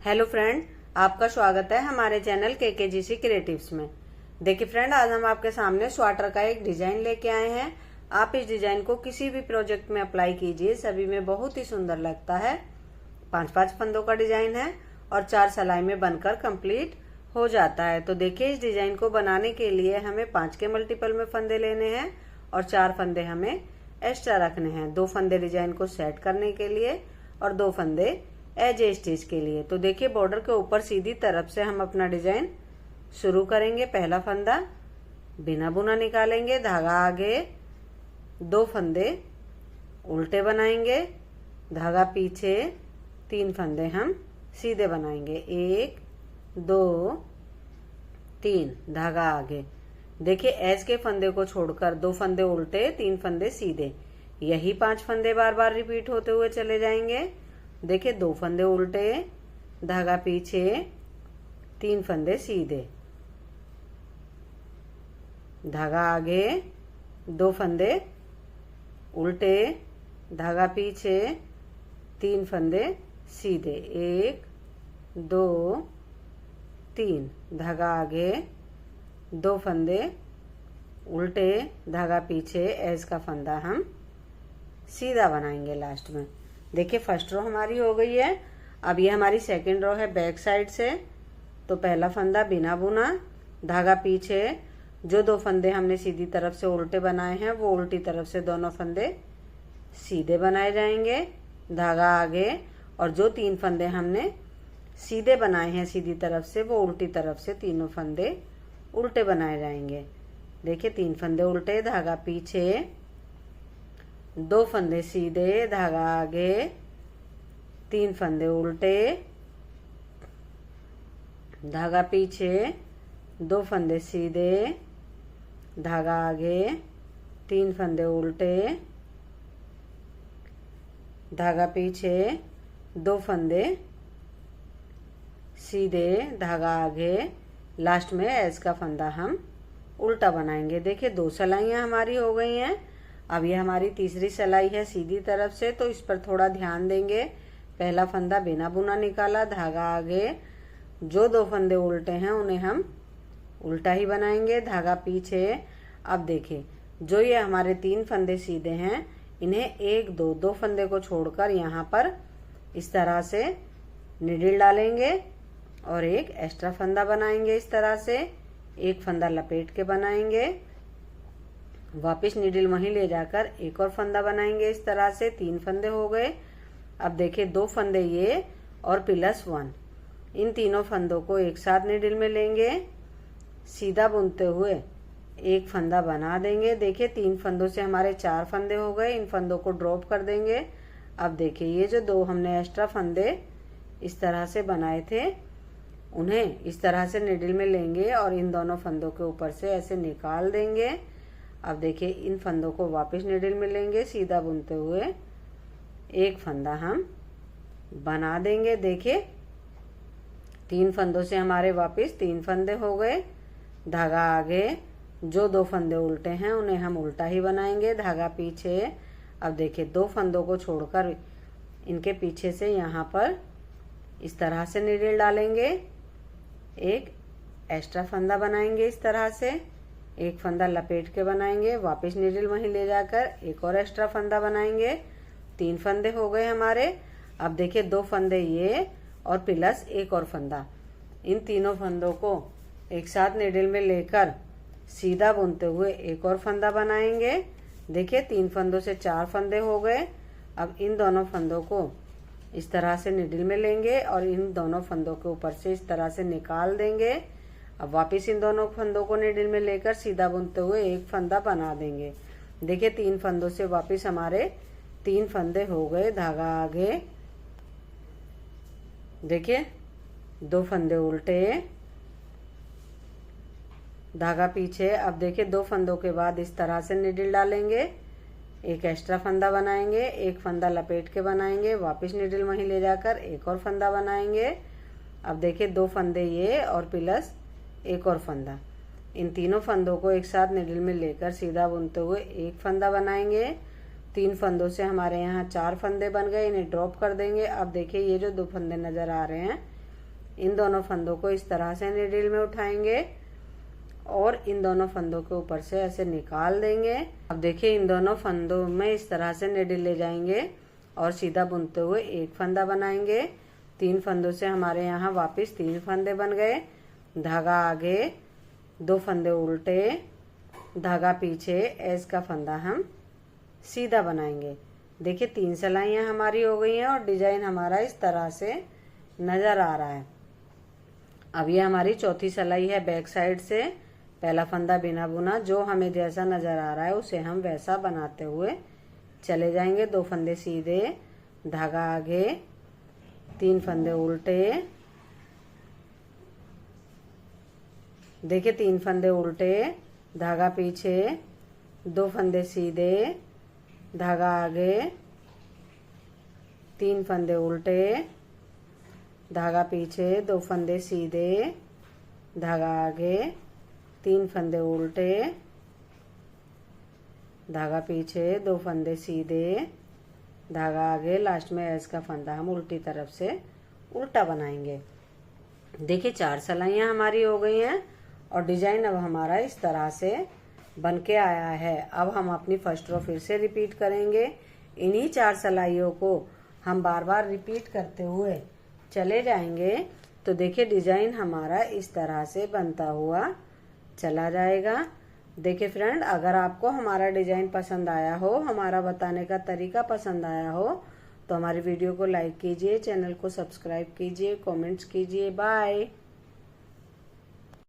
Hello friend, आपका स्वागत है हमारे चैनल केकेजीसी क्रिएटिव्स में। देखिए फ्रेंड, आज हम आपके सामने स्वेटर का एक डिजाइन लेके आए हैं। आप इस डिजाइन को किसी भी प्रोजेक्ट में अप्लाई कीजिए, सभी में बहुत ही सुंदर लगता है। 5-5 फंदों का डिजाइन है और 4 सिलाई में बनकर कंप्लीट हो जाता है। तो देखिए, इस डिजाइन को बनाने के लिए हमें 5 के मल्टीपल में फंदे लेने हैं और 4 फंदे हमें एक्स्ट्रा रखने हैं। 2 फंदे डिजाइन को सेट करने के लिए और 2 फंदे एज ए स्टिच के लिए। तो देखिए, बॉर्डर के ऊपर सीधी तरफ से हम अपना डिजाइन शुरू करेंगे। पहला फंदा बिना बुना निकालेंगे, धागा आगे, 2 फंदे उल्टे बनाएंगे, धागा पीछे, 3 फंदे हम सीधे बनाएंगे। 1 2 3, धागा आगे। देखिए, एज के फंदे को छोड़कर 2 फंदे उल्टे, 3 फंदे सीधे, यही 5 फंदे बार बार रिपीट होते हुए चले जाएंगे। देखिए, 2 फंदे उल्टे, धागा पीछे, 3 फंदे सीधे, धागा आगे, 2 फंदे उल्टे, धागा पीछे, 3 फंदे सीधे। 1 2 3, धागा आगे, 2 फंदे उल्टे, धागा पीछे, एज का फंदा हम सीधा बनाएंगे लास्ट में। देखिए, फर्स्ट रो हमारी हो गई है। अब ये हमारी सेकंड रो है बैक साइड से। तो पहला फंदा बिना बुना, धागा पीछे, जो 2 फंदे हमने सीधी तरफ से उल्टे बनाए हैं वो उल्टी तरफ से दोनों फंदे सीधे बनाए जाएंगे, धागा आगे, और जो 3 फंदे हमने सीधे बनाए हैं सीधी तरफ से वो उल्टी तरफ से तीनों फंदे उल्टे बनाए जाएंगे। देखिए, 3 फंदे उल्टे, धागा पीछे, 2 फंदे सीधे, धागा आगे, 3 फंदे उल्टे, धागा पीछे, 2 फंदे सीधे, धागा आगे, 3 फंदे उल्टे, धागा पीछे, 2 फंदे सीधे, धागा आगे। लास्ट में एज का फंदा हम उल्टा बनाएंगे। देखिए, 2 सिलाइयाँ हमारी हो गई हैं। अब ये हमारी तीसरी सिलाई है सीधी तरफ से, तो इस पर थोड़ा ध्यान देंगे। पहला फंदा बिना बुना निकाला, धागा आगे, जो 2 फंदे उल्टे हैं उन्हें हम उल्टा ही बनाएंगे, धागा पीछे। अब देखिए, जो ये हमारे 3 फंदे सीधे हैं इन्हें 1 2 फंदे को छोड़कर यहाँ पर इस तरह से निडिल डालेंगे और एक एक्स्ट्रा फंदा बनाएंगे। इस तरह से एक फंदा लपेट के बनाएंगे, वापस नीडल वहीं ले जाकर एक और फंदा बनाएंगे। इस तरह से 3 फंदे हो गए। अब देखिए, 2 फंदे ये और +1, इन तीनों फंदों को एक साथ नीडल में लेंगे, सीधा बुनते हुए एक फंदा बना देंगे। देखिए, 3 फंदों से हमारे 4 फंदे हो गए। इन फंदों को ड्रॉप कर देंगे। अब देखिए, ये जो 2 हमने एक्स्ट्रा फंदे इस तरह से बनाए थे उन्हें इस तरह से नीडल में लेंगे और इन दोनों फंदों के ऊपर से ऐसे निकाल देंगे। अब देखिए, इन फंदों को वापस नीडल में लेंगे, सीधा बुनते हुए एक फंदा हम बना देंगे। देखिए, 3 फंदों से हमारे वापस 3 फंदे हो गए, धागा आगे, जो 2 फंदे उल्टे हैं उन्हें हम उल्टा ही बनाएंगे, धागा पीछे। अब देखिए, 2 फंदों को छोड़कर इनके पीछे से यहाँ पर इस तरह से नीडल डालेंगे, एक एक्स्ट्रा फंदा बनाएंगे। इस तरह से एक फंदा लपेट के बनाएंगे, वापस नीडल वहीं ले जाकर एक और एक्स्ट्रा फंदा बनाएंगे। 3 फंदे हो गए हमारे। अब देखिए, 2 फंदे ये और प्लस एक और फंदा, इन तीनों फंदों को एक साथ नीडल में लेकर सीधा बुनते हुए एक और फंदा बनाएंगे। देखिए, 3 फंदों से 4 फंदे हो गए। अब इन दोनों फंदों को इस तरह से नीडल में लेंगे और इन दोनों फंदों के ऊपर से इस तरह से निकाल देंगे। अब वापस इन दोनों फंदों को नीडल में लेकर सीधा बुनते हुए एक फंदा बना देंगे। देखिए, 3 फंदों से वापस हमारे 3 फंदे हो गए, धागा आगे, देखिए 2 फंदे उल्टे, धागा पीछे। अब देखिए, 2 फंदों के बाद इस तरह से नीडल डालेंगे, एक एक्स्ट्रा फंदा बनाएंगे, एक फंदा लपेट के बनाएंगे, वापस नीडल वहीं ले जाकर एक और फंदा बनाएंगे। अब देखिए, 2 फंदे ये और प्लस एक और फंदा, इन तीनों फंदों को एक साथ नीडल में लेकर सीधा बुनते हुए एक फंदा बनाएंगे। 3 फंदों से हमारे यहाँ 4 फंदे बन गए, इन्हें ड्रॉप कर देंगे। अब देखिए, ये जो 2 फंदे नजर आ रहे हैं इन दोनों फंदों को इस तरह से नीडल में उठाएंगे और इन दोनों फंदों के ऊपर से ऐसे निकाल देंगे। अब देखिए इन दोनों फंदों में इस तरह से नीडल ले जाएंगे और सीधा बुनते हुए एक फंदा बनाएंगे। 3 फंदों से हमारे यहाँ वापस 3 फंदे बन गए। धागा आगे, 2 फंदे उल्टे, धागा पीछे, एज का फंदा हम सीधा बनाएंगे। देखिए 3 सिलाइयाँ हमारी हो गई हैं और डिजाइन हमारा इस तरह से नजर आ रहा है। अब ये हमारी चौथी सिलाई है बैक साइड से। पहला फंदा बिना बुना, जो हमें जैसा नजर आ रहा है उसे हम वैसा बनाते हुए चले जाएंगे। 2 फंदे सीधे, धागा आगे, 3 फंदे उल्टे, देखिए 3 फंदे उल्टे, धागा पीछे, 2 फंदे सीधे, धागा आगे, 3 फंदे उल्टे, धागा पीछे, 2 फंदे सीधे, धागा आगे, 3 फंदे उल्टे, धागा पीछे, 2 फंदे सीधे, धागा आगे। लास्ट में एज का फंदा हम उल्टी तरफ से उल्टा बनाएंगे। देखिए 4 सिलाइयाँ हमारी हो गई हैं और डिजाइन अब हमारा इस तरह से बन के आया है। अब हम अपनी फर्स्ट रो फिर से रिपीट करेंगे। इन्हीं 4 सिलाइयों को हम बार बार रिपीट करते हुए चले जाएंगे। तो देखिए डिजाइन हमारा इस तरह से बनता हुआ चला जाएगा। देखिए फ्रेंड, अगर आपको हमारा डिजाइन पसंद आया हो, हमारा बताने का तरीका पसंद आया हो, तो हमारी वीडियो को लाइक कीजिए, चैनल को सब्सक्राइब कीजिए, कमेंट्स कीजिए। बाय।